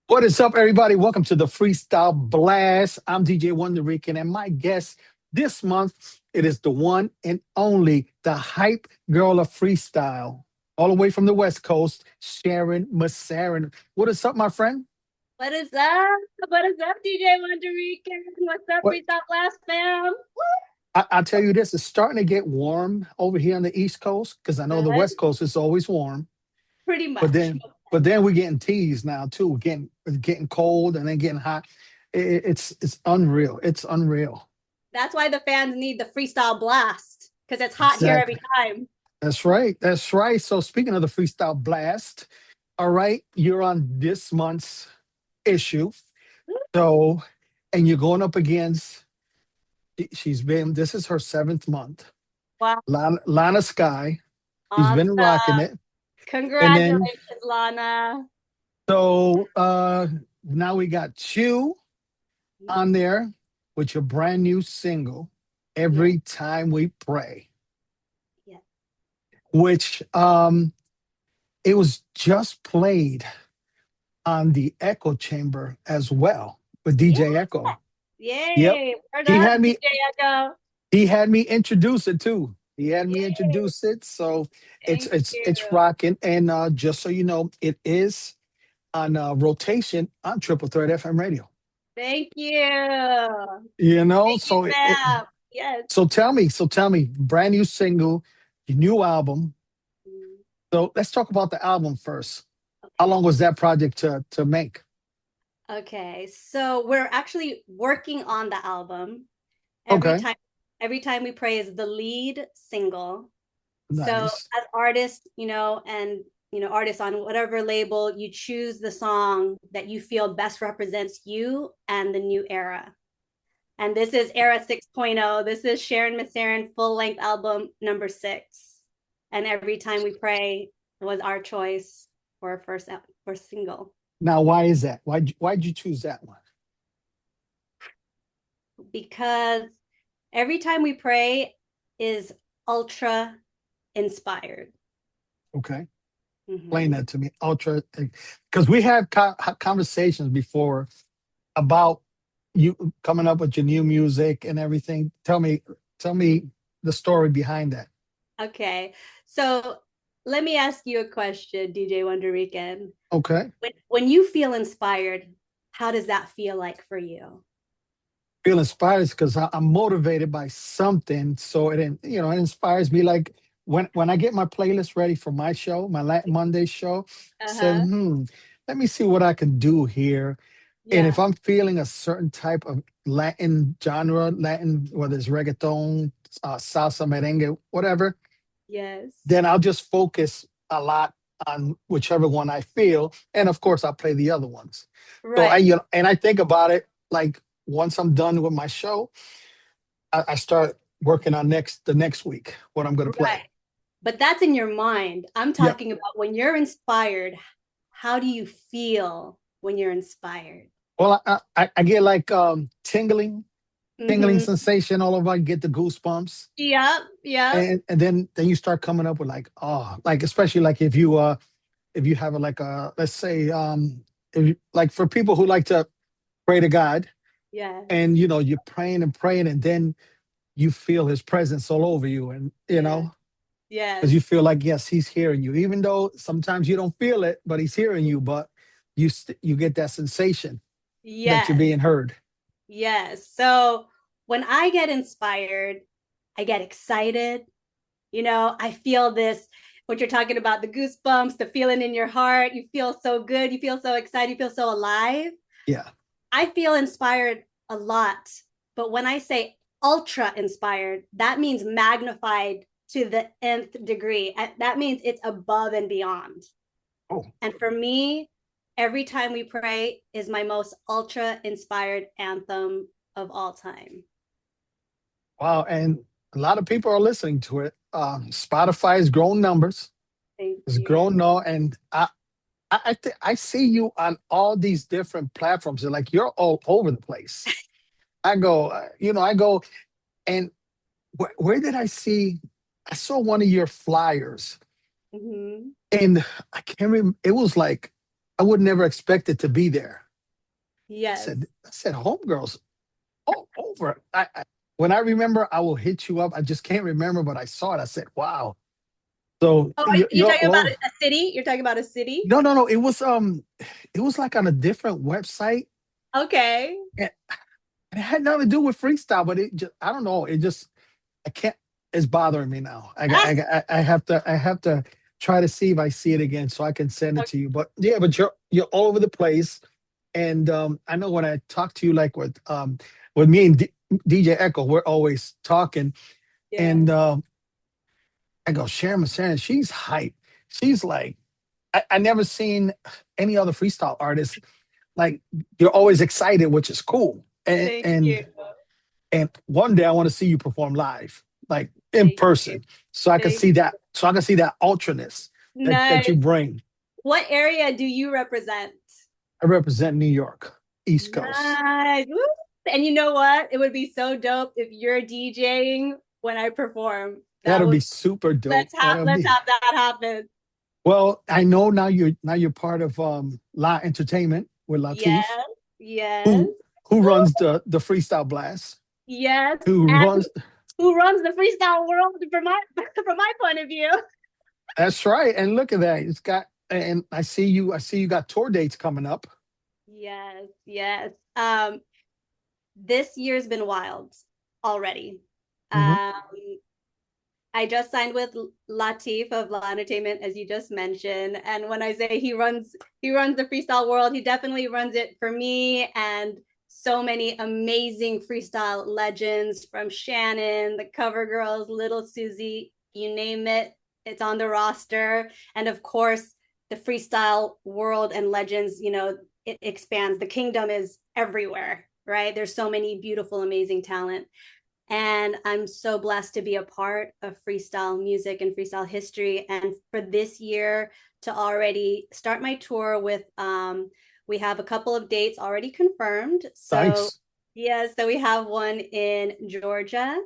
What is up, everybody? Welcome to the Freestyle Blast. I'm DJ WonderRican, and my guest this month it is the one and only the hype girl of freestyle, all the way from the West Coast, Sharon Massarin. What is up, my friend? What is up? What is up, DJ WonderRican? What's up, What Freestyle Blast fam? I'll tell you this: it's starting to get warm over here on the East Coast because I know the Good. West Coast is always warm, Pretty but much. then we're getting teased now too. We're getting cold and then getting hot. It's unreal. It's unreal. That's why the fans need the Freestyle Blast because it's hot here every Exactly. time. That's right. That's right. So speaking of the Freestyle Blast, all right, you're on this month's issue. So, and you're going up against, this is her seventh month. Wow. Lana Sky. She's been rocking Awesome. it. And then, Congratulations, Lana. so now we got you on there with your brand new single, Yeah. Every Time We Pray, Yeah. which it was just played on the Echo Chamber as well with Yeah. DJ Echo. Yep. Yay. Word He up, had me DJ Echo. he had me introduce it too. He had me Yay. introduce it. So it's Thank it's you. it's rocking. And just so you know, it is on rotation on Triple Threat FM radio. Thank you. You know, Thank you, fam. Yes. so tell me, brand new single, your new album. So let's talk about the album first. How Okay. long was that project to make? Okay, so we're actually working on the album. Every Okay. time every time we pray is the lead single. So Nice. as artists, and artists on whatever label, you choose the song that you feel best represents you and the new era. And this is Era 6.0. This is Sharon Massarin full-length album number 6. And Every Time We Pray was our choice for our first single. Now, why is that? Why'd you choose that one? Because Every Time We Pray is ultra inspired. Okay. Explain Mm-hmm. that to me. Ultra, because we had conversations before about you coming up with your new music and everything. Tell me the story behind that. Okay, so let me ask you a question, DJ WonderRican. Okay. When you feel inspired, how does that feel like for you? Feel inspired because I'm motivated by something. So it inspires me. Like when I get my playlist ready for my show, my Latin Monday show, I said, Uh-huh. let me see what I can do here. And Yeah. if I'm feeling a certain type of Latin genre, Latin, whether it's reggaeton, salsa, merengue, whatever, Yes. then I'll just focus a lot on whichever one I feel, and of course I'll play the other ones. So Right. and I think about it like once I'm done with my show, I start working on the next week what I'm going to Right. play. But that's in your mind. I'm Yep. talking about when you're inspired, how do you feel when you're inspired? Well, I get like tingling Mm-hmm. sensation all over. I get the goosebumps, Yep. Yep. and then you start coming up with like, oh, like especially like if you have a, like a, let's say if you, like for people who like to pray to God, Yes. and you're praying and praying, and then you feel His presence all over you, and Yeah. because you Yes. feel like, yes, He's hearing you, even though sometimes you don't feel it, but He's hearing you. But you get that sensation that you're Yes. being heard. Yes. So when I get inspired, I get excited. I feel this, what you're talking about, the goosebumps, the feeling in your heart. You feel so good. You feel so excited. You feel so alive. Yeah. I feel inspired a lot. But when I say ultra inspired, that means magnified to the nth degree. That means it's above and beyond. Oh, And for me, Every Time We Pray is my most ultra inspired anthem of all time. wow. And a lot of people are listening to it. Spotify's grown numbers. Thank It's you. grown now, and I see you on all these different platforms. And like you're all over the place. I go, I go, and where did I see? I saw one of your flyers, Mm-hmm. and I can't remember. It was like I would never expect it to be there. Yes. I said, homegirls all over. When I remember, I will hit you up. I just can't remember, but I saw it. I said, wow. So Oh, you're you're talking all about over. a city? You're talking about a city? No, no, no. It was like on a different website. Okay. And it had nothing to do with freestyle, but it just, I don't know. It just, I can't, it's bothering me now. I have to try to see if I see it again so I can send it to you. But yeah, but you're all over the place. And I know when I talk to you, like with me and DJ Echo, we're always talking. Yeah. And I go, Sharon Massaran, she's hype. She's like, I never seen any other freestyle artist like you're always excited, which is cool. And Thank you. and and one day I want to see you perform live, like in Thank you. person, so I can Thank see that. So I can see that ultraness that you Nice. bring. What area do you represent? I represent New York, East Coast. Nice. Woo. And you know what? It would be so dope if you're DJing when I perform. That That'll would be super dope. That'll let's be have that happen. well. I know now you're part of La Entertainment with Yes. Latif, Yes. who who runs the Freestyle Blast, Yes. who And runs. who runs the freestyle world from my from my point of view. That's right. And look at that. It's got and I see you got tour dates coming up. Yes, yes. This year's been wild already. Mhm. Um, I just signed with Latif of La Entertainment, as you just mentioned. And when I say he runs the freestyle world, he definitely runs it for me and so many amazing freestyle legends from Shannon, the Cover Girls, Little Susie, you name it, it's on the roster. And of course, the freestyle world and legends, it expands. The kingdom is everywhere, right? There's so many beautiful, amazing talent. And I'm so blessed to be a part of freestyle music and freestyle history. And for this year to already start my tour with, we have a couple of dates already confirmed. So, Nice. yeah, so we have one in Georgia.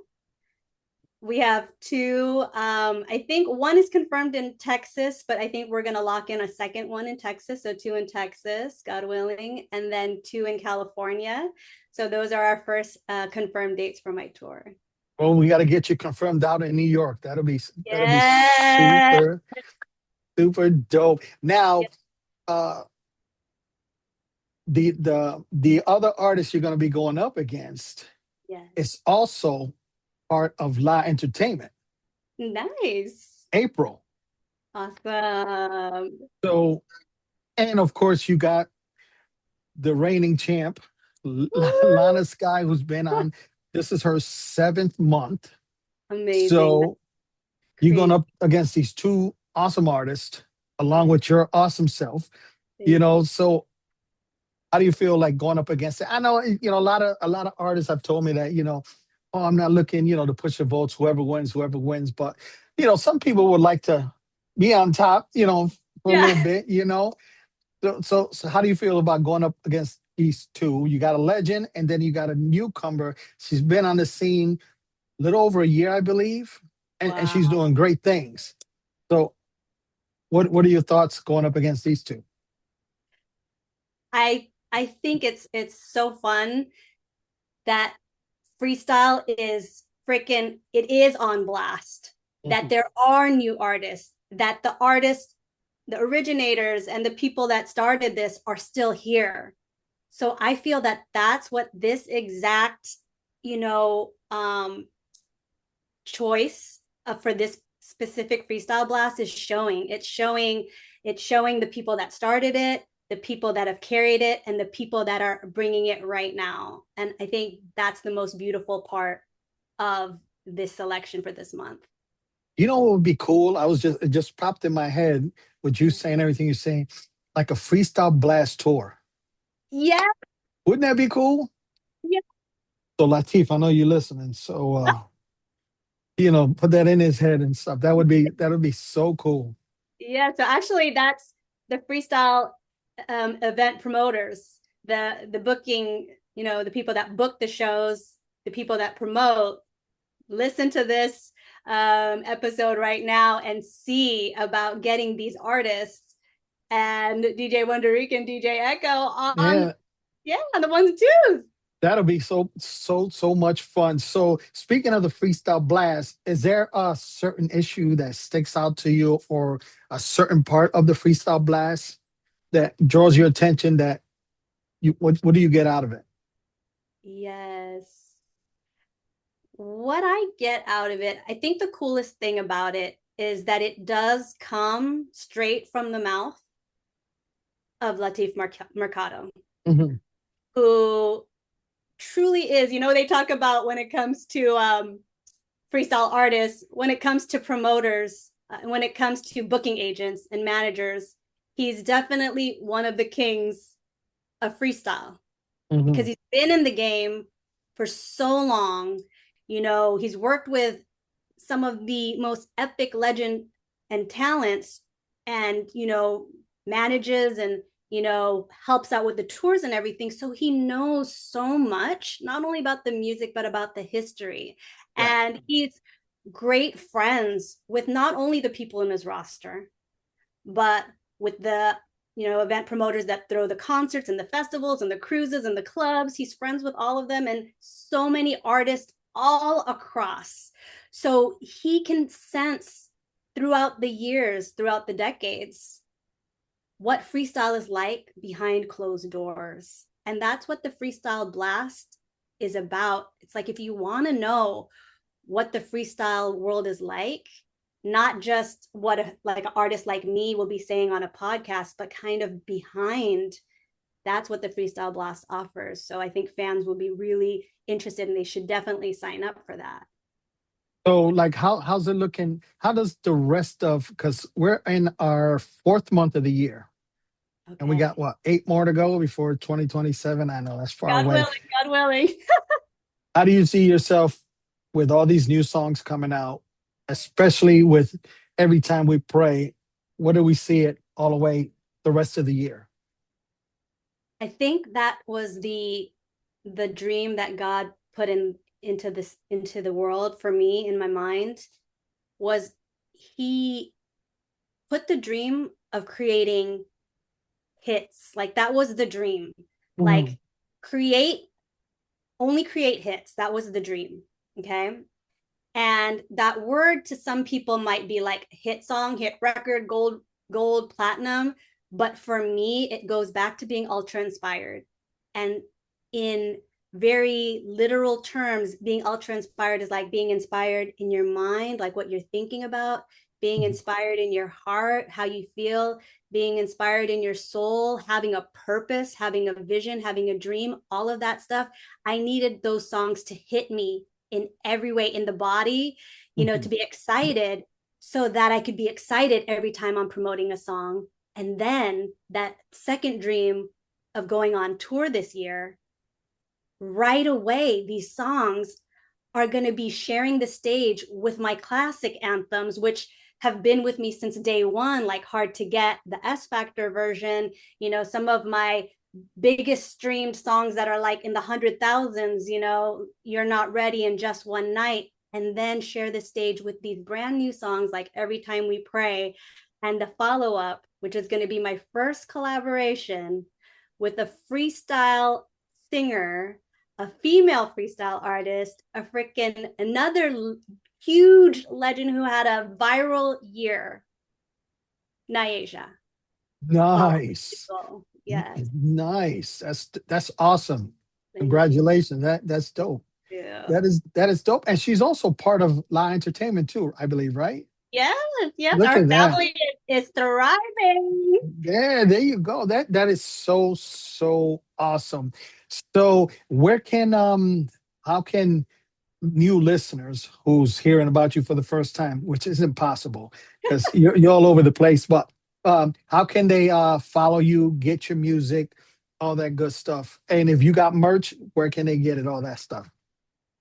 We have two. I think one is confirmed in Texas, but I think we're going to lock in a second one in Texas. So two in Texas, God willing, and then two in California. So those are our first confirmed dates for my tour. Well, we got to get you confirmed out in New York. That'll be Yeah. super dope. Now, Yeah. uh, the other artist you're going to be going up against Yeah. is also part of La Entertainment, Nice. April. Awesome. So, and of course, you got the reigning champ, Woo! Lana Sky, who's been on. This is her seventh month. Amazing. That's So you're going crazy. up against these two awesome artists, along Yeah. with your awesome self. Thank you. So how do you feel like going up against it? I know, a lot of artists have told me that, oh, I'm not looking, to push the votes, whoever wins. But, some people would like to be on top, for a Yeah. little bit, So how do you feel about going up against these two? You got a legend and then you got a newcomer. She's been on the scene a little over a year, I believe, and she's Wow. doing great things. So what are your thoughts going up against these two? I think it's so fun that freestyle is freaking it is on blast, that Mhm. there are new artists, that the artists, the originators and the people that started this are still here. So I feel that that's what this exact, you know um choice for this specific freestyle blast is showing. It's showing the people that started it, the people that have carried it, and the people that are bringing it right now. And I think that's the most beautiful part of this selection for this month. You know what would be cool? It just popped in my head with you saying everything you're saying, like a freestyle blast tour. Yeah, Wouldn't that be cool? yeah, So Latif, I know you're listening. So put that in his head and stuff. That would be so cool. yeah. So actually, that's the freestyle event promoters, the booking, the people that book the shows, the people that promote. Listen to this episode right now and see about getting these artists and DJ WonderRican, DJ Echo on, Yeah, yeah, on the ones and twos. that'll be so much fun. So speaking of the freestyle blast, is there a certain issue that sticks out to you, or a certain part of the freestyle blast that draws your attention, that you what do you get out of it? Yes. What I get out of it, I think the coolest thing about it is that it does come straight from the mouth of Latif Mercado, Mhm. who truly is, they talk about when it comes to freestyle artists, when it comes to promoters, when it comes to booking agents and managers, he's definitely one of the kings of freestyle because Mhm. he's been in the game for so long. He's worked with some of the most epic legend and talents, and manages and helps out with the tours and everything, so he knows so much, not only about the music but about the history. Yeah. And he's great friends with not only the people in his roster, but with the event promoters that throw the concerts and the festivals and the cruises and the clubs. He's friends with all of them and so many artists all across. So he can sense throughout the years, throughout the decades, what freestyle is like behind closed doors. And that's what the Freestyle Blast is about. It's like, if you want to know what the freestyle world is like, not just what like an artist like me will be saying on a podcast, but kind of behind, that's what the Freestyle Blast offers. So I think fans will be really interested, and they should definitely sign up for that. So, like, how's it looking? How does the rest of, because we're in our fourth month of the year, and we got Okay. what, 8 more to go before 2027? I know that's far God away. willing, God willing. How do you see yourself with all these new songs coming out, especially with Every Time We Pray? What do we see it all the way the rest of the year? I think that was the dream that God put into the world for me in my mind, was he put the dream of creating hits. Like, that was the dream. Mhm. Like, create only create hits. That was the dream. Okay. And that word to some people might be like hit song, hit record, gold, platinum. But for me, it goes back to being ultra inspired. And in very literal terms, being ultra inspired is like being inspired in your mind, like what you're thinking about, being Mhm. inspired in your heart, how you feel, being inspired in your soul, having a purpose, having a vision, having a dream, all of that stuff. I needed those songs to hit me in every way in the body, to Mhm. be excited, so that I could be excited every time I'm promoting a song. And then that second dream of going on tour this year, right away, these songs are going to be sharing the stage with my classic anthems, which have been with me since day one, like Hard to Get, the S Factor version, some of my biggest streamed songs that are like in the 100,000s, You're Not Ready in Just One Night. And then share the stage with these brand new songs like Every Time We Pray, and the follow up, which is going to be my first collaboration with a freestyle singer, a female freestyle artist, a freaking another huge legend who had a viral year, Naisha. All Nice. people. Yes. Nice. That's awesome. Thank you. Congratulations. That's dope. Yeah. That is dope. And she's also part of Live Entertainment too, I believe, right? Yes, yes. Look Our at that. family is thriving. Yeah, there you go. That is so awesome. So where can how can new listeners who's hearing about you for the first time, which is impossible because you're all over the place, but how can they follow you, get your music, all that good stuff? And if you got merch, where can they get it, all that stuff?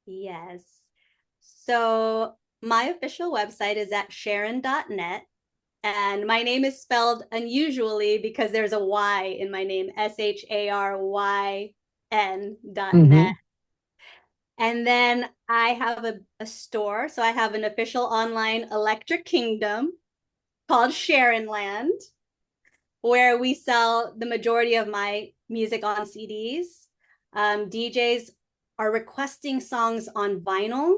Yes. So my official website is at Sharon.net. And my name is spelled unusually because there's a Y in my name, SHARYN.net. Hmm. And then I have a store. So I have an official online Electric Kingdom called Sharonland. where we sell the majority of my music on CDs. DJs are requesting songs on vinyl.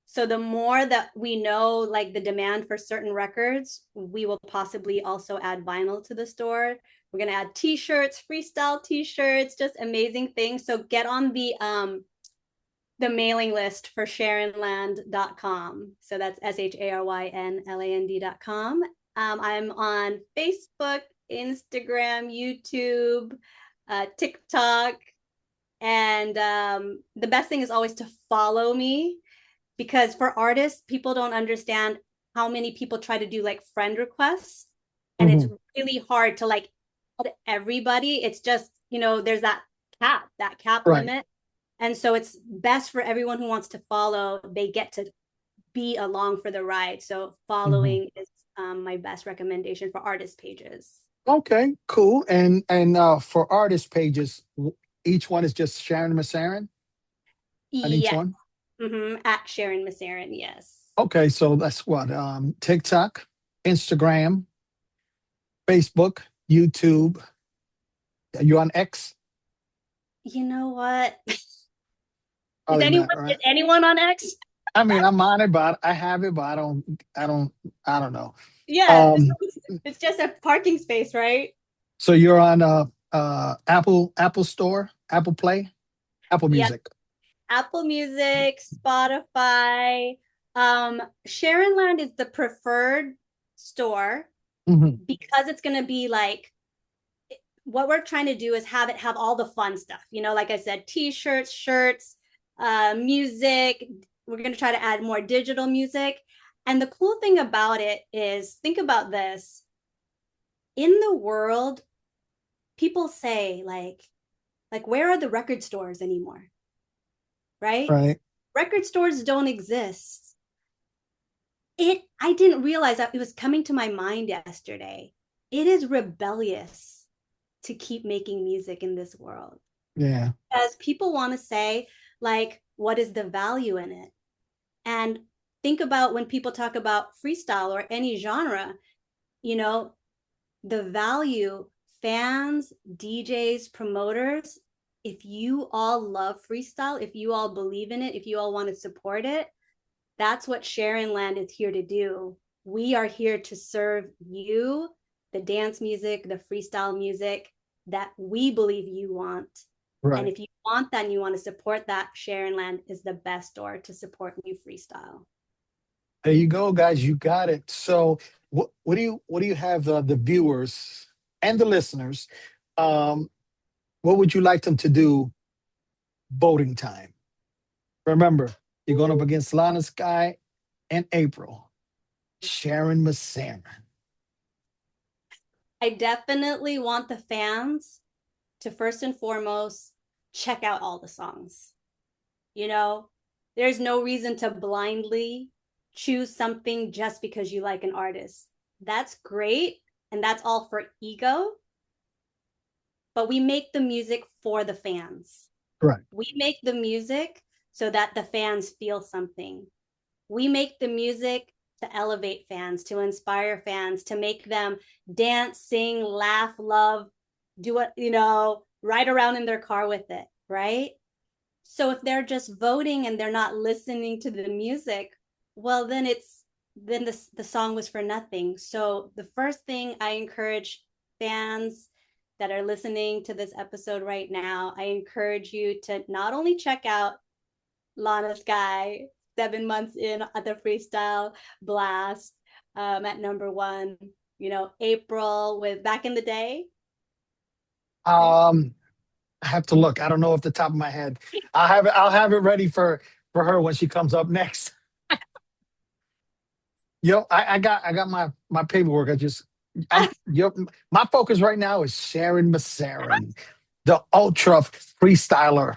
So the more that we know, like the demand for certain records, we will possibly also add vinyl to the store. We're going to add t-shirts, freestyle t-shirts, just amazing things. So get on the mailing list for sharonland.com. So that's SHARYNLAND.com. I'm on Facebook, Instagram, YouTube, TikTok. And the best thing is always to follow me, because for artists, people don't understand how many people try to do like friend requests. And it's really hard to like everybody. It's just, there's that cap Right. limit. And so it's best for everyone who wants to follow, they get to be along for the ride. So following is my best recommendation for artist pages. Okay, cool. And for artist pages, each one is just Sharon Massaran on each Yes. one? At Sharon Massaran, yes. Okay, so that's what TikTok, Instagram, Facebook, YouTube. Are you on X? You know what? Probably not, Is right? anyone on X? I mean, I'm on it, but I have it, but I don't know. Yeah, Um, it's just a parking space, right? so you're on Apple Store, Apple Play, Apple Yep. Music. Apple Music, Spotify. Sharon Land is the preferred store because it's going to be like, what we're trying to do is have all the fun stuff, like I said, t-shirts, shirts, music. We're going to try to add more digital music. And the cool thing about it is, think about this. In the world, people say like where are the record stores anymore? Right? Right. Record stores don't exist. I didn't realize that. It was coming to my mind yesterday. It is rebellious to keep making music in this world. Yeah. Because people want to say, like, what is the value in it? And think about when people talk about freestyle or any genre, the value, fans, DJs, promoters, if you all love freestyle, if you all believe in it, if you all want to support it, that's what Sharon Land is here to do. We are here to serve you the dance music, the freestyle music that we believe you want. And Right. if you want that and you want to support that, Sharon Land is the best store to support new freestyle. There you go, guys. You got it. So, what do you have the viewers and the listeners? Um, what would you like them to do voting time? Remember, you're going up against Lana Sky and April, Sharon Massaran. I definitely want the fans to first and foremost check out all the songs. There's no reason to blindly choose something just because you like an artist. That's great. And that's all for ego. But we make the music for the fans. Right. We make the music so that the fans feel something. We make the music to elevate fans, to inspire fans, to make them dance, sing, laugh, love, do what, ride around in their car with it, right? So if they're just voting and they're not listening to the music, well, then the song was for nothing. So the first thing I encourage fans that are listening to this episode right now, I encourage you to not only check out Lana Sky 7 months in at the Freestyle Blast at number 1, April with Back in the Day. I have to look. I don't know off the top of my head. I'll have it ready for her when she comes up next. I got my paperwork. My focus right now is Sharon Massaran, the ultra freestyler.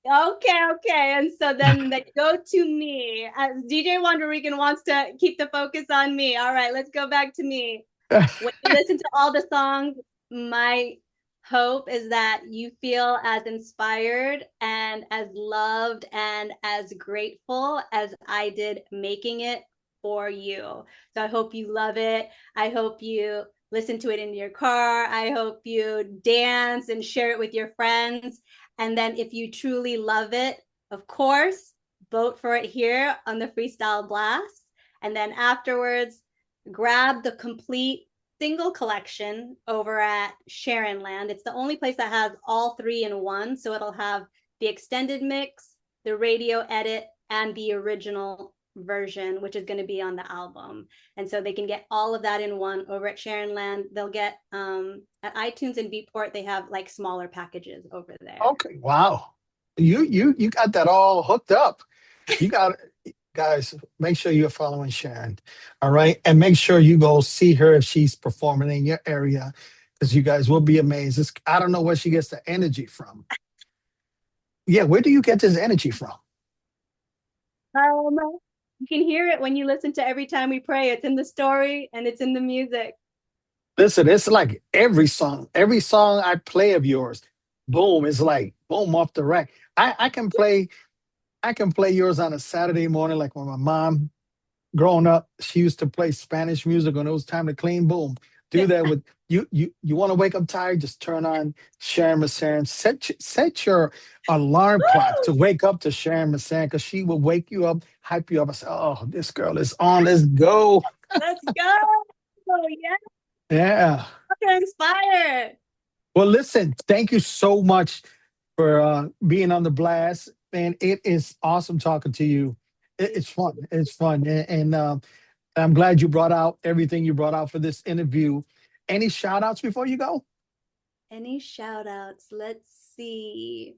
Okay. And so then they go to me. DJ WonderRican wants to keep the focus on me. All right, let's go back to me. When you listen to all the songs, my hope is that you feel as inspired and as loved and as grateful as I did making it for you. So I hope you love it. I hope you listen to it in your car. I hope you dance and share it with your friends. And then if you truly love it, of course, vote for it here on the Freestyle Blast. And then afterwards, grab the complete single collection over at Sharon Land. It's the only place that has all three in one. So it'll have the extended mix, the radio edit, and the original version, which is going to be on the album. And so they can get all of that in one over at Sharon Land. They'll get at iTunes and Beatport, they have like smaller packages over there. Okay, wow. You got that all hooked up. You got guys, make sure you're following Sharon. All right. And make sure you go see her if she's performing in your area, because you guys will be amazed. I don't know where she gets the energy from. Yeah, where do you get this energy from? Um, you can hear it when you listen to Every Time We Pray. It's in the story and it's in the music. Listen, it's like every song I play of yours, boom, it's like boom off the rack. I can play yours on a Saturday morning, like when my mom growing up, she used to play Spanish music when it was time to clean. Boom. Do that with you. You want to wake up tired? Just turn on Sharon Massaran. Set your alarm clock to wake up to Sharon Massaran, because she will wake you up, hype you up. I say, oh, this girl is on. Let's go. Let's go. Oh, yeah. Yeah. I'm inspired. Well, listen, thank you so much for being on the blast. And it is awesome talking to you. It's fun. It's fun. And I'm glad you brought out everything you brought out for this interview. Any shout outs before you go? Any shout outs? Let's see.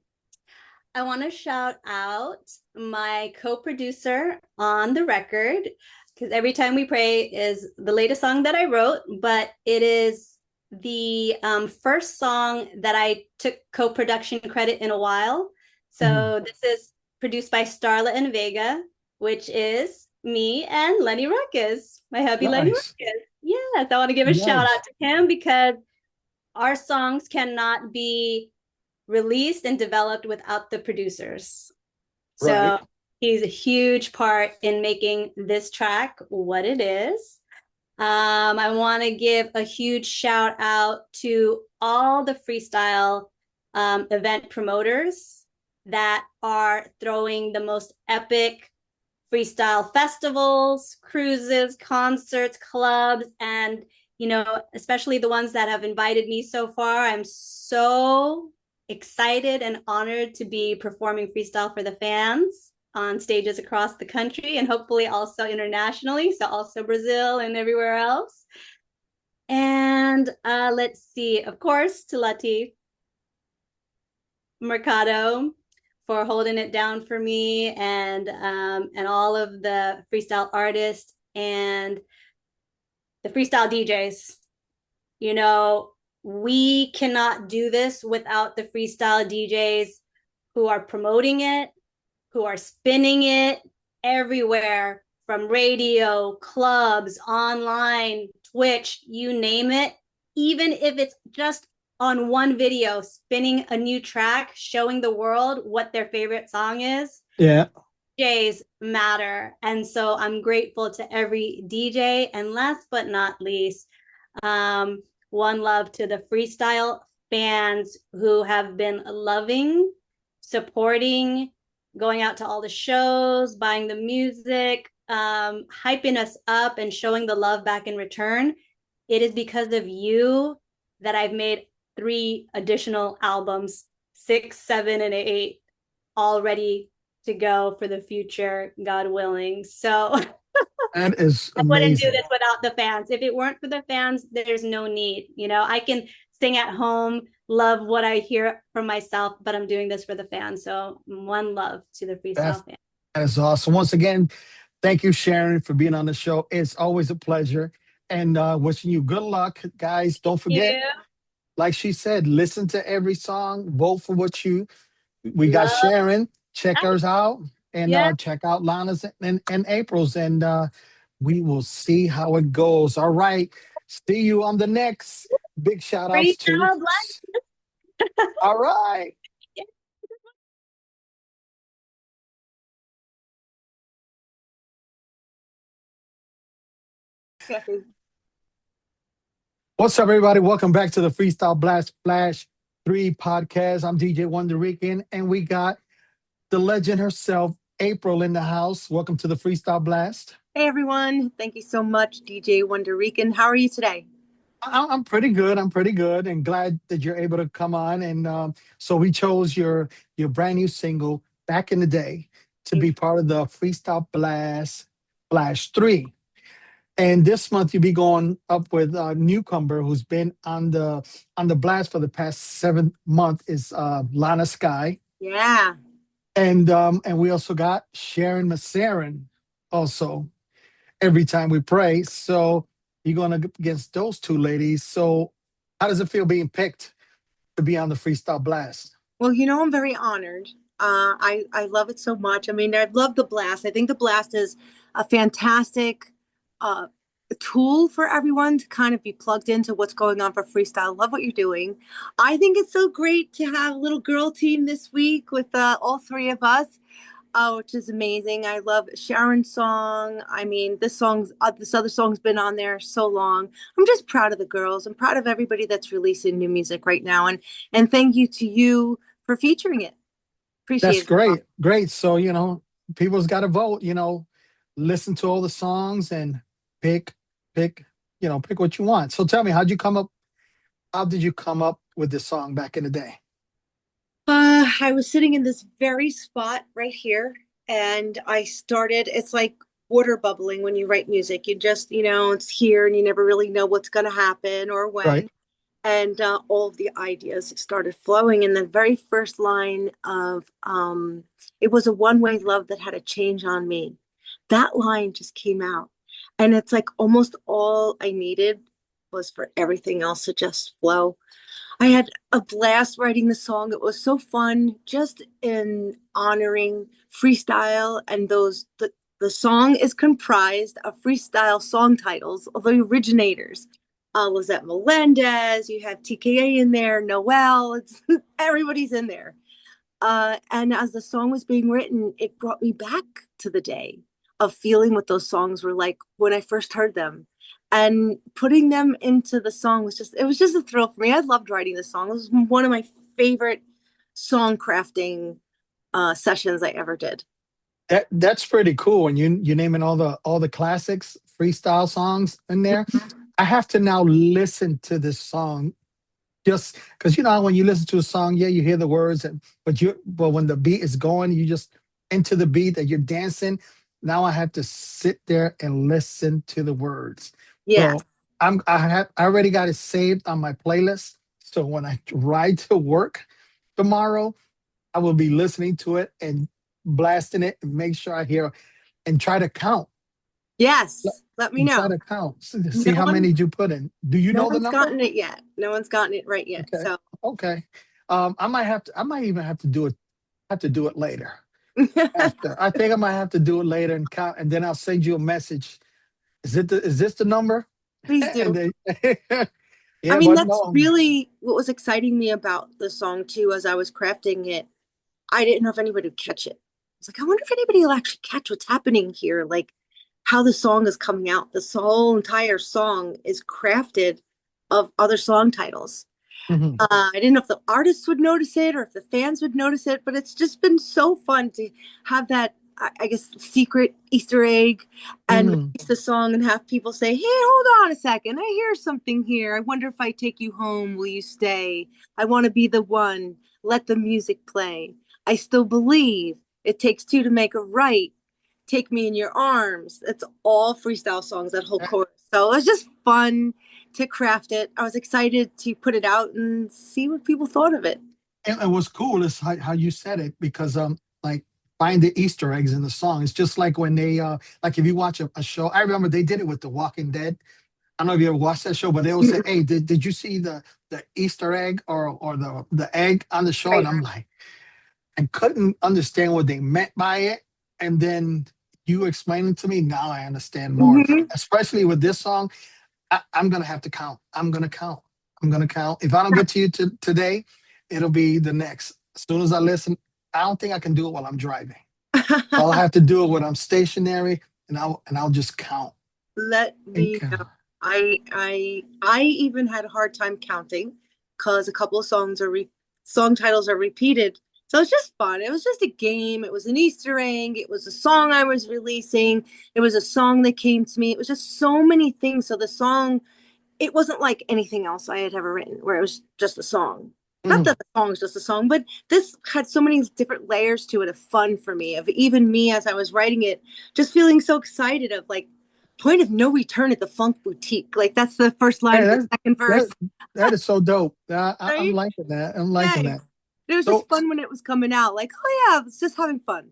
I want to shout out my co-producer on the record, because Every Time We Pray is the latest song that I wrote, but it is the first song that I took co-production credit in a while. So this is produced by Starla and Vega, which is me and Lenny Ruckus, my hubby Lenny Nice. Ruckus. Yes, I want to give a shout Nice. out to him because our songs cannot be released and developed without the producers. Right. So he's a huge part in making this track what it is. I want to give a huge shout out to all the freestyle event promoters that are throwing the most epic freestyle festivals, cruises, concerts, clubs, and especially the ones that have invited me so far. I'm so excited and honored to be performing freestyle for the fans on stages across the country and hopefully also internationally, so also Brazil and everywhere else. And let's see, of course, to Latif Mercado for holding it down for me, and all of the freestyle artists and the freestyle DJs. We cannot do this without the freestyle DJs who are promoting it, who are spinning it everywhere, from radio, clubs, online, Twitch, you name it. Even if it's just on one video, spinning a new track, showing the world what their favorite song is. Yeah. DJs matter. And so I'm grateful to every DJ. And last but not least, one love to the freestyle fans who have been loving, supporting, going out to all the shows, buying the music, hyping us up and showing the love back in return. It is because of you that I've made 3 additional albums, 6, 7, and 8, all ready to go for the future, God willing. So That is I wouldn't do amazing. this without the fans. If it weren't for the fans, there's no need. I can sing at home, love what I hear from myself, but I'm doing this for the fans. So one love to the That's freestyle fans. that is awesome. Once again, thank you, Sharon, for being on the show. It's always a pleasure. And wishing you good luck, guys. Don't forget, You like she said, listen to every song, vote for what you. We got love. Sharon. Check hers out, and Yeah. check out Lana's and April's, and we will see how it goes. All right. See you on the next. Big shout outs to. Freestyle Blast. All right. What's up, everybody? Welcome back to the Freestyle Blast Flash 3 podcast. I'm DJ WonderRican, and we got the legend herself, April, in the house. Welcome to the Freestyle Blast. Hey everyone, thank you so much, DJ WonderRican. How are you today? I'm pretty good. I'm pretty good, and glad that you're able to come on. And so we chose your brand new single, "Back in the Day," to be part of the Freestyle Blast Flash 3. And this month you'll be going up with a newcomer who's been on the blast for the past 7 months is Lana Sky. Yeah. And we also got Sharon Massarin also every time we pray. So you're going against those two ladies. So how does it feel being picked to be on the Freestyle Blast? Well, I'm very honored. I love it so much. I mean, I love the Blast. I think the Blast is a fantastic uh, tool for everyone to kind of be plugged into what's going on for freestyle. Love what you're doing. I think it's so great to have a little girl team this week with all three of us. Which is amazing. I love Sharon's song. I mean, this other song's been on there so long. I'm just proud of the girls. I'm proud of everybody that's releasing new music right now, and thank you to you for featuring it. That's Appreciate it. great. Great. So, people's got to vote, listen to all the songs and pick, pick what you want. So tell me, how did you come up with this song back in the day? I was sitting in this very spot right here, and it's like water bubbling when you write music. You just, it's here and you never really know what's going to happen or Right. when. And all of the ideas started flowing. And the very first line of it was a one-way love that had a change on me. That line just came out. And it's like almost all I needed was for everything else to just flow. I had a blast writing the song. It was so fun just in honoring freestyle and the song is comprised of freestyle song titles of the originators. Lizette Melendez, you have TKA in there, Noel, everybody's in there. And as the song was being written, it brought me back to the day of feeling what those songs were like when I first heard them. And putting them into the song it was just a thrill for me. I loved writing the song. It was one of my favorite song crafting sessions I ever did. That's pretty cool. And you naming all the classics, freestyle songs in there. I have to now listen to this song just because how when you listen to a song, yeah, you hear the words, but when the beat is going, you just into the beat that you're dancing. Now I have to sit there and listen to the words. Yeah. So I already got it saved on my playlist. So when I ride to work tomorrow, I will be listening to it and blasting it and make sure I hear and try to count. Yes. Let me And know. try to count. See how many you put in. Do you No know the one's number? gotten it yet. No one's gotten it right yet. Okay. So Okay. I might even have to do it. Have to do it later. After I think I might have to do it later and count, and then I'll send you a message. Is this the number? please And do. then, I yeah, mean, but that's no. really what was exciting me about the song too. As I was crafting it, I didn't know if anybody would catch it. I was like, I wonder if anybody will actually catch what's happening here, like how the song is coming out. This whole entire song is crafted of other song titles. Mhm, I didn't know if the artists would notice it or if the fans would notice it, but it's just been so fun to have that, I guess, secret Easter egg and mhm. release the song and have people say, hey, hold on a second. I hear something here. I wonder if I take you home, will you stay? I want to be the one. Let the music play. I still believe it takes two to make a right. Take me in your arms. It's all freestyle songs, that whole chorus. So it was just fun to craft it. I was excited to put it out and see what people thought of it. And what's cool is how you said it because like find the Easter eggs in the song. It's just like when they like if you watch a show. I remember they did it with The Walking Dead. I don't know if you ever watched that show, but they always say, "Hey, did you see the Easter egg or the egg on the show?" Right. And I'm like, I couldn't understand what they meant by it. And then you explained it to me. Now I understand more, Mhm. especially with this song. I'm going to have to count. I'm going to count. I'm going to count. If I don't get to you today, it'll be the next. As soon as I listen, I don't think I can do it while I'm driving. I'll have to do it when I'm stationary and I'll just count Let and me know. count. I even had a hard time counting because a couple of song titles are repeated. So it's just fun. It was just a game. It was an Easter egg. It was a song I was releasing. It was a song that came to me. It was just so many things. So the song, it wasn't like anything else I had ever written where it was just a song. Not Mhm. that the song was just a song, but this had so many different layers to it of fun for me, of even me as I was writing it, just feeling so excited of like point of no return at the Funk Boutique. Like that's the first line Hey, of the second verse, that is so dope. I'm right? liking that. I'm liking Yay. that. It was So just fun when it was coming out. Like, oh yeah, it's just having fun.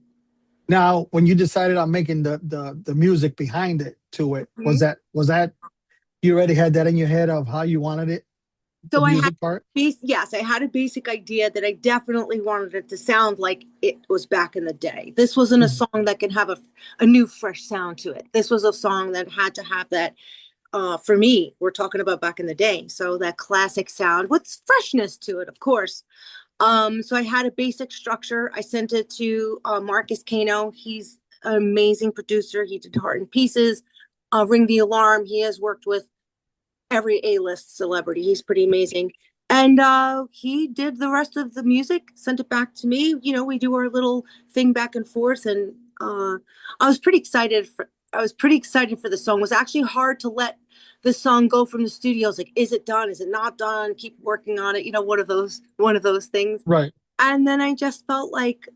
now, when you decided on making the music behind it to it, Mhm. was that you already had that in your head of how you wanted it, the So I had music part? yes, I had a basic idea that I definitely wanted it to sound like it was back in the day. This wasn't a Mhm. song that can have a new fresh sound to it. This was a song that had to have that for me, we're talking about back in the day. So that classic sound with freshness to it, of course. So I had a basic structure. I sent it to Marcus Kano. He's an amazing producer. He did Heart and Pieces, Ring the Alarm. He has worked with every A-list celebrity. He's pretty amazing. And he did the rest of the music, sent it back to me. You know, we do our little thing back and forth. And I was pretty excited for I was pretty excited for the song. It was actually hard to let the song go from the studios. Like, is it done? Is it not done? Keep working on it. You know, one of those things. Right. And then I just felt like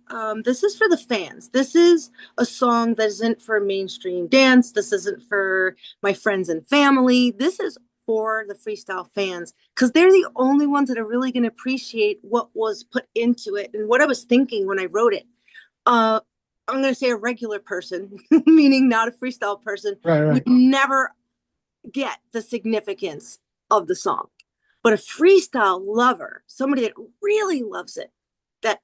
this is for the fans. This is a song that isn't for mainstream dance. This isn't for my friends and family. This is for the freestyle fans because they're the only ones that are really going to appreciate what was put into it and what I was thinking when I wrote it. Uh, I'm going to say a regular person, meaning not a freestyle person, Right. would Right. never get the significance of the song. But a freestyle lover, somebody that really loves it, that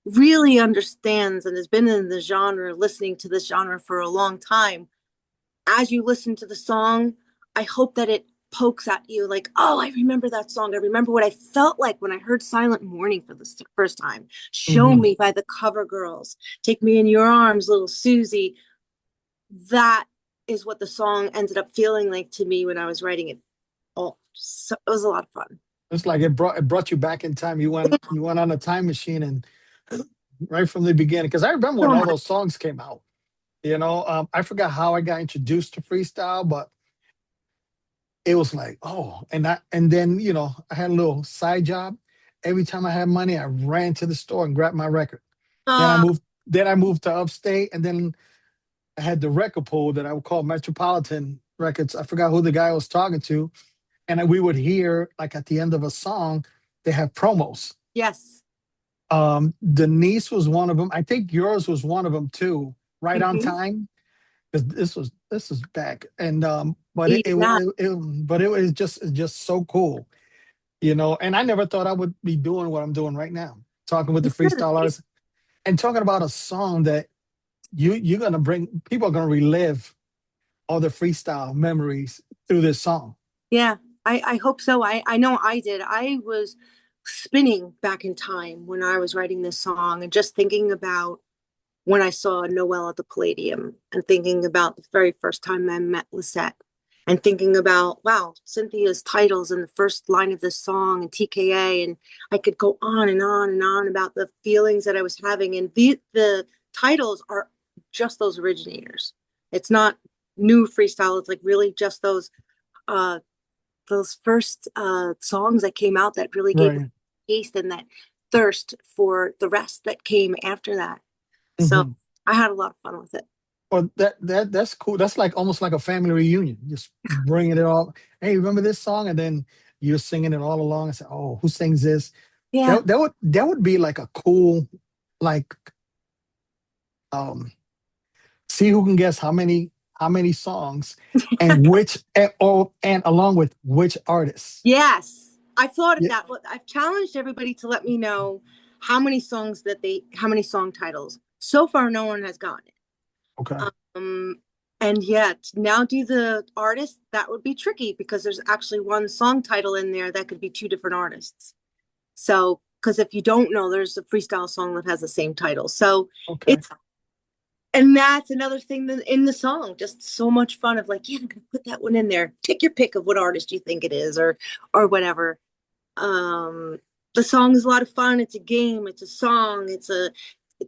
really understands and has been in the genre, listening to this genre for a long time, as you listen to the song, I hope that it pokes at you like, oh, I remember that song. I remember what I felt like when I heard Silent Morning for the first time. Show Hmm. Me by the Cover Girls. Take Me in Your Arms, Little Susie. That is what the song ended up feeling like to me when I was writing it. Oh, so it was a lot of fun. It's like it brought you back in time. You went on a time machine and right from the beginning. Because I remember when So all much. those songs came out. I forgot how I got introduced to freestyle, but it was like, oh, and then I had a little side job. Every time I had money, I ran to the store and grabbed my record. Then I Uh, moved. Then I moved to upstate, and then I had the record pool that I would call Metropolitan Records. I forgot who the guy I was talking to, and we would hear like at the end of a song, they have promos. yes. Denise was one of them. I think yours was one of them too. Right on Mm-hmm. time, because this was back, and but Not it was just so cool, And I never thought I would be doing what I'm doing right now, talking with the freestyle artists and talking about a song that you're gonna bring people are gonna relive all the freestyle memories through this song. Yeah, I hope so. I know I did. I was spinning back in time when I was writing this song and just thinking about when I saw Noel at the Palladium and thinking about the very first time I met Lisette and thinking about, wow, Cynthia's titles in the first line of this song and TKA. And I could go on and on and on about the feelings that I was having. And the titles are just those originators. It's not new freestyle. It's like really just uh those first songs that came out that really gave me Right. taste and that thirst for the rest that came after that. So Hmm. I had a lot of fun with it. Well, that's cool. That's like almost like a family reunion. Just bringing it all. Hey, remember this song? And then you're singing it all along and say, "Oh, who sings this?" Yeah. That would be like a cool, like, um see who can guess how many songs and which and along with which artists. Yes. I thought of Yeah. that. But I've challenged everybody to let me know how many song titles. So far, no one has gotten Okay. it. And yet now do the artist, that would be tricky because there's actually one song title in there that could be two different artists. So, because if you don't know, there's a freestyle song that has the same title. So Okay. it's And that's another thing that in the song, just so much fun of like, yeah, I'm gonna put that one in there. Take your pick of what artist you think it is, or whatever. The song is a lot of fun. It's a game. It's a song. It's a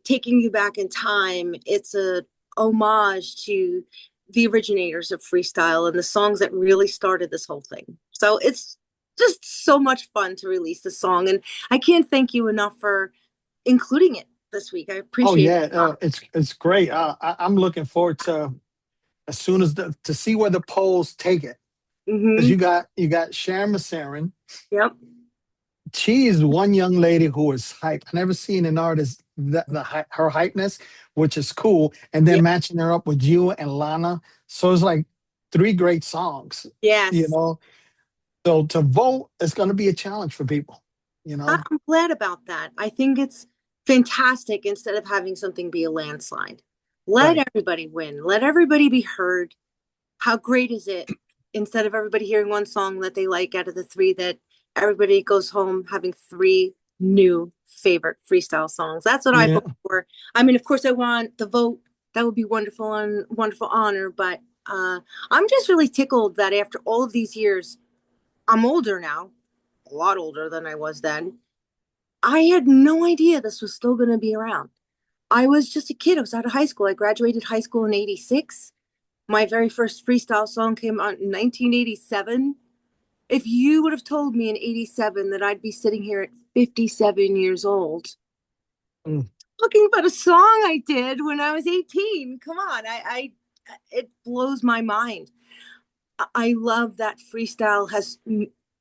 taking you back in time. It's a homage to the originators of freestyle and the songs that really started this whole thing. So it's just so much fun to release the song, and I can't thank you enough for including it this week. I Oh appreciate yeah, it a lot. it's great. I'm looking forward to as soon as to see where the polls take it, because you got Sharon Massarin. Yep. She is one young lady who is hype. I never seen an artist that her hypeness, which is cool, and then Yep. matching her up with you and Lana. So it's like three great songs. You Yes. know, so to vote is going to be a challenge for people. You know, I'm glad about that. I think it's fantastic instead of having something be a landslide. Let right? everybody win. Let everybody be heard. How great is it instead of everybody hearing one song that they like out of the three, that everybody goes home having three new favorite freestyle songs? That's what I Yeah. vote for. I mean, of course, I want the vote. That would be wonderful and wonderful honor. But I'm just really tickled that after all of these years, I'm older now, a lot older than I was then. I had no idea this was still going to be around. I was just a kid. I was out of high school. I graduated high school in 86. My very first freestyle song came out in 1987. If you would have told me in 87 that I'd be sitting here at 57 years old Mm. talking about a song I did when I was 18, come on. It blows my mind. I love that freestyle has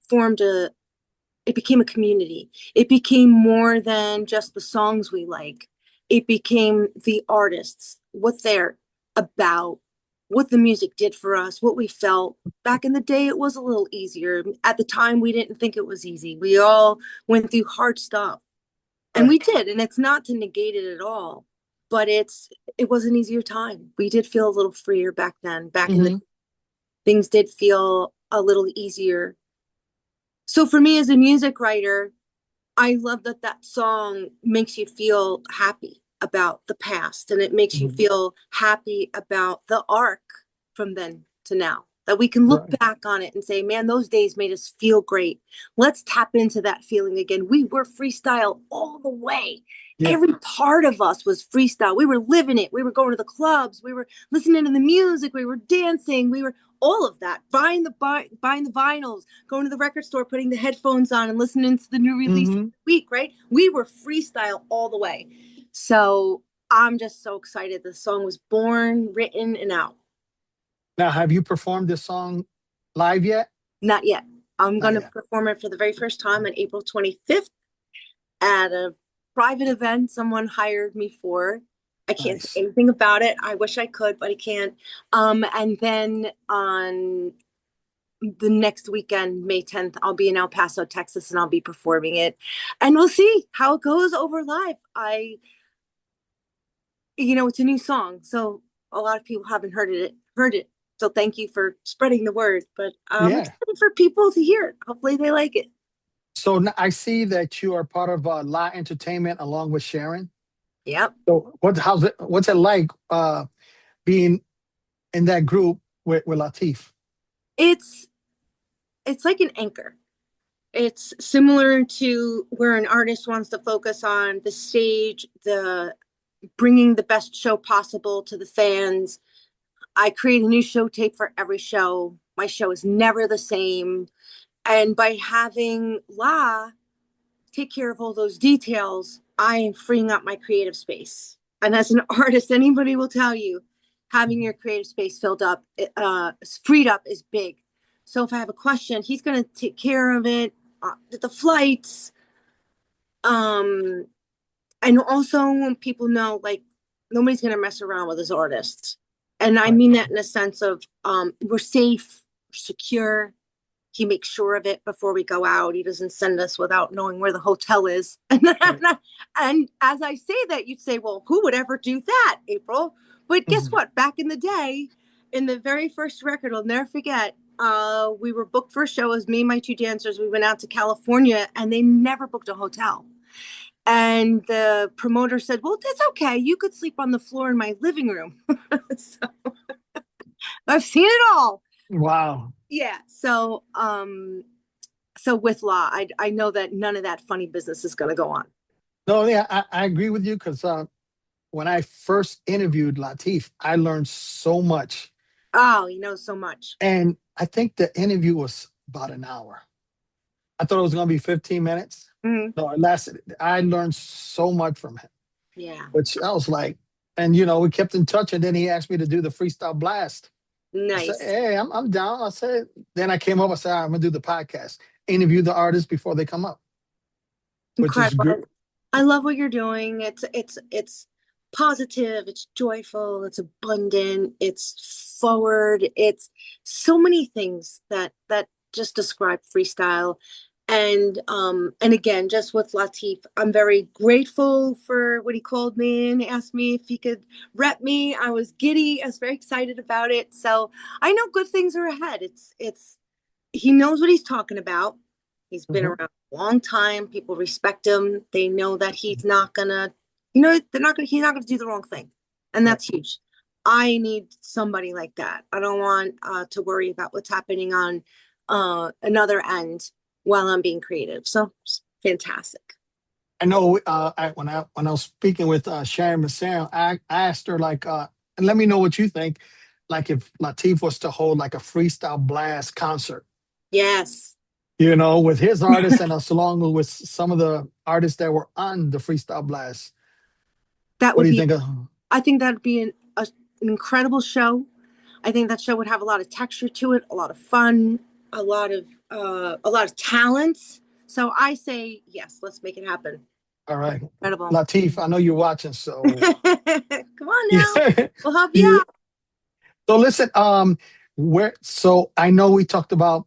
formed it became a community. It became more than just the songs we like. It became the artists, what they're about, what the music did for us, what we felt. Back in the day, it was a little easier. At the time, we didn't think it was easy. We all went through hard stuff, and Right. we did. And it's not to negate it at all, but it was an easier time. We did feel a little freer back then. Back in the Hmm. things did feel a little easier. So for me as a music writer, I love that that song makes you feel happy about the past, and it makes you Hmm. feel happy about the arc from then to now. That we can look Right. back on it and say, man, those days made us feel great. Let's tap into that feeling again. We were freestyle all the way. Yeah. Every part of us was freestyle. We were living it. We were going to the clubs. We were listening to the music. We were dancing. We were all of that. Buying the vinyls, going to the record store, putting the headphones on, and listening to the new release Hmm. week, right? We were freestyle all the way. So I'm just so excited. The song was born, written, and out. Now, have you performed this song live yet? Not yet. I'm Not going to yet. perform it for the very first time on April 25th at a private event someone hired me for. I can't say Nice. anything about it. I wish I could, but I can't. And then on the next weekend, May 10th, I'll be in El Paso, Texas, and I'll be performing it. And we'll see how it goes over live. It's a new song, so a lot of people haven't heard it. So thank you for spreading the word. But I'm Yeah. excited for people to hear it. Hopefully they like it. So I see that you are part of La Entertainment along with Sharon. Yep. So what's it like being in that group with Latif? It's like an anchor. It's similar to where an artist wants to focus on the stage, the bringing the best show possible to the fans. I create a new show tape for every show. My show is never the same. And by having La take care of all those details, I am freeing up my creative space. And as an artist, anybody will tell you, having your creative space freed up is big. So if I have a question, he's going to take care of it. The flights, and also when people know, like, nobody's going to mess around with his artists. And I Right. mean that in a sense of we're safe, secure. He makes sure of it before we go out. He doesn't send us without knowing where the hotel is. Right. And as I say that, you'd say, well, who would ever do that, April? But guess Hmm. what? Back in the day, in the very first record, I'll never forget, we were booked for a show as me and my two dancers. We went out to California, and they never booked a hotel. And the promoter said, well, that's okay. You could sleep on the floor in my living room. So I've seen it all. Wow. Yeah. So with law, I know that none of that funny business is going to go on. No, yeah, I agree with you because when I first interviewed Latif, I learned so much. Oh, he knows so much. And I think the interview was about an hour. I thought it was going to be 15 minutes. Mm-hmm. No, it lasted. I learned so much from him, Yeah. which I was like, and we kept in touch. And then he asked me to do the Freestyle Blast. I said, Nice. hey, I'm down. I said, then I came up. I said, I'm going to do the podcast, interview the artists before they come up, which is Incredible. great. I love what you're doing. It's positive, it's joyful, it's abundant, it's forward. It's so many things that just describe freestyle. And again, just with Latif, I'm very grateful for what he called me and asked me if he could rep me. I was giddy. I was very excited about it. So I know good things are ahead. It's he knows what he's talking about. He's been Mhm. around a long time. People respect him. They know that he's not gonna, he's not gonna do the wrong thing. And Right. that's huge. I need somebody like that. I don't want to worry about what's happening on another end while I'm being creative. So it's fantastic. I know when I was speaking with Sharon Massaro, I asked her like, and let me know what you think, like if Latif was to hold like a freestyle blast concert, Yes. with his artists and us along with some of the artists that were on the freestyle blast. That What would do you be, think of? I think that'd be an incredible show. I think that show would have a lot of texture to it, a lot of fun, a lot of talents. So I say yes, let's make it happen. All right, Incredible. Latif, I know you're watching, so Come on now. We'll help you yeah. out. So listen, so I know we talked about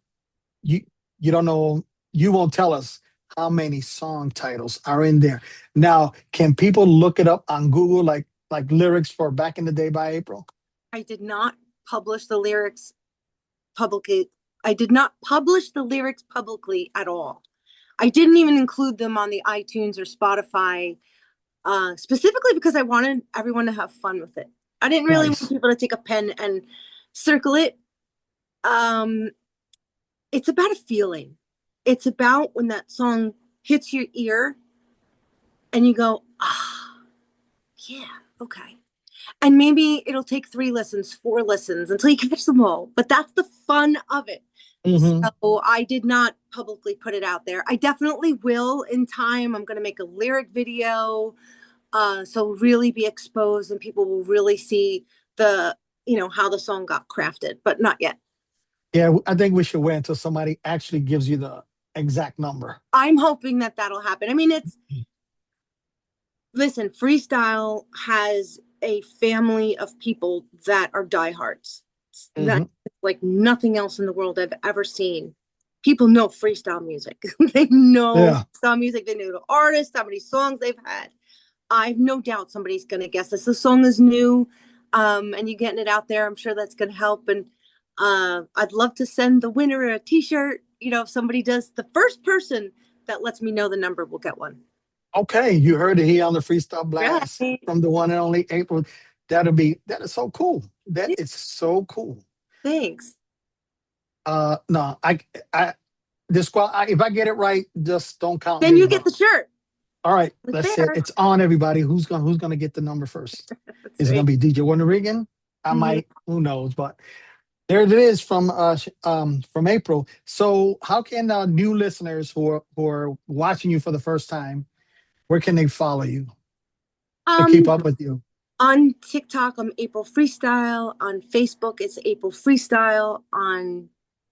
you. You don't know. You won't tell us how many song titles are in there. Now, can people look it up on Google, like lyrics for "Back in the Day" by April? I did not publish the lyrics publicly. I did not publish the lyrics publicly at all. I didn't even include them on the iTunes or Spotify, specifically because I wanted everyone to have fun with it. I didn't really want Nice. people to take a pen and circle it. Um, it's about a feeling. It's about when that song hits your ear and you go, ah, yeah, okay. And maybe it'll take 3 listens, 4 listens until you catch them all. But that's the fun of it. Mm-hmm. So I did not publicly put it out there. I definitely will in time. I'm going to make a lyric video. So really be exposed and people will really see how the song got crafted, but not yet. Yeah, I think we should wait until somebody actually gives you the exact number. I'm hoping that that'll happen. I mean, listen, freestyle has a family of people that are diehards. That's like nothing else in the world I've ever seen. People know freestyle music. They know Yeah. freestyle music. They know the artists, how many songs they've had. I've no doubt somebody's going to guess this. The song is new, and you getting it out there. I'm sure that's going to help. And I'd love to send the winner a T-shirt. If somebody does, the first person that lets me know the number will get one. Okay, you heard it here on the Freestyle Blast Right. from the one and only April. That is so cool. That is so cool. Thanks. No, if I get it right, just don't count Then me. you get the shirt. All right, let's say Fair. it's on everybody. Who's gonna get the number first? That's Is it right. gonna be DJ WonderRican? I might. Who knows? But there it is from April. So how can new listeners who are watching you for the first time, where can they follow you to keep up with you? On TikTok, I'm April Freestyle. On Facebook, it's April Freestyle. On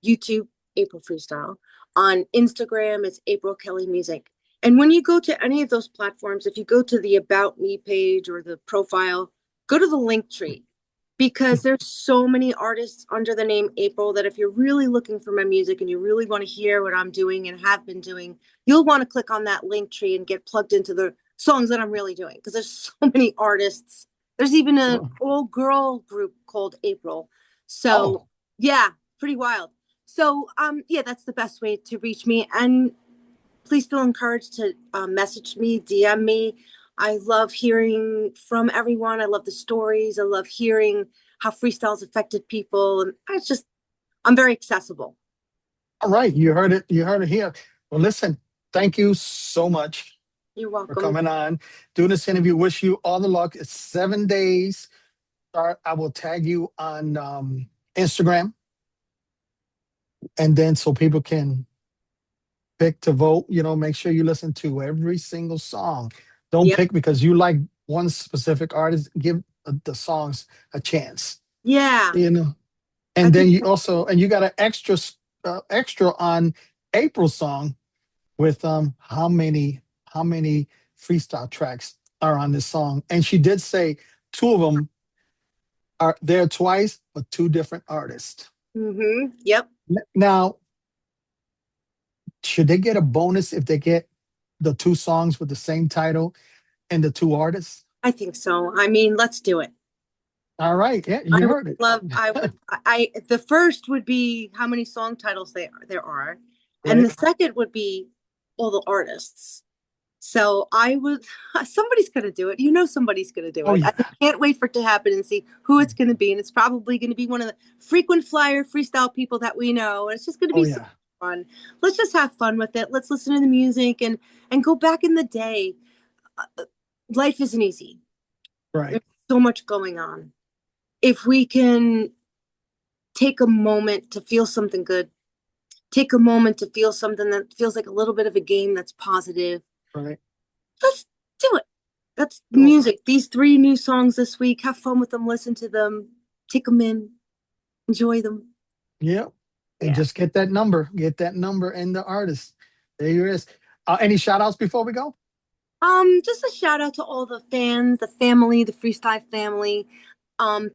YouTube, April Freestyle. On Instagram, it's April Kelly Music. And when you go to any of those platforms, if you go to the About Me page or the profile, go to the link tree because there's so many artists under the name April that if you're really looking for my music and you really want to hear what I'm doing and have been doing, you'll want to click on that link tree and get plugged into the songs that I'm really doing because there's so many artists. There's even an all-girl group called April. So yeah, pretty wild. So yeah, that's the best way to reach me. And please feel encouraged to message me, DM me. I love hearing from everyone. I love the stories. I love hearing how freestyles affected people. And I'm very accessible. All right, you heard it. You heard it here. Well, listen, thank you so much You're for welcome. coming on, doing this interview. Wish you all the luck. It's 7 days. I will tag you on Instagram, and then so people can pick to vote. Make sure you listen to every single song. Don't Yep. pick because you like one specific artist. Give the songs a chance. Yeah. And I then think you got an extra on April's song with how many freestyle tracks are on this song, and she did say two of them are there twice, but two different artists. Yep. Now, should they get a bonus if they get the two songs with the same title and the two artists? I think so. I mean, let's do it. All right. Yeah, I you would heard it. the first would be how many song titles there are. And the Right. second would be all the artists. So somebody's going to do it. Somebody's going to do Oh, it. yeah. I can't wait for it to happen and see who it's going to be. And it's probably going to be one of the frequent flyer freestyle people that we know. And it's just going to Oh, be so yeah. fun. Let's just have fun with it. Let's listen to the music and go back in the day. Life isn't easy. Right. There's so much going on. If we can take a moment to feel something good, take a moment to feel something that feels like a little bit of a game that's positive. Right. Let's do it. That's music. These 3 new songs this week. Have fun with them. Listen to them. Take them in. Enjoy them. Yep. And just get that number. Get that number and the artist. There you is. Any shout outs before we go? Just a shout out to all the fans, the family, the freestyle family.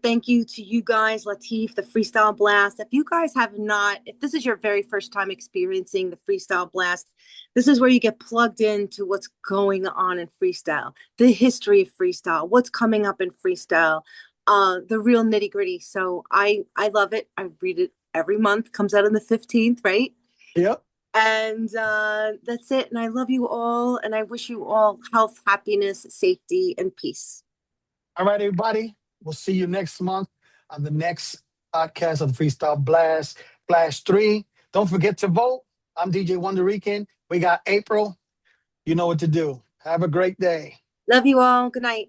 Thank you to you guys, Latif, the Freestyle Blast. If this is your very first time experiencing the Freestyle Blast, this is where you get plugged into what's going on in freestyle, the history of freestyle, what's coming up in freestyle, the real nitty gritty. So I love it. I read it every month. Comes out on the 15th, right? Yep. And that's it. And I love you all. And I wish you all health, happiness, safety, and peace. All right, everybody. We'll see you next month on the next podcast of the Freestyle Blast Flash 3. Don't forget to vote. I'm DJ WonderRican. We got April. You know what to do. Have a great day. Love you all. Good night.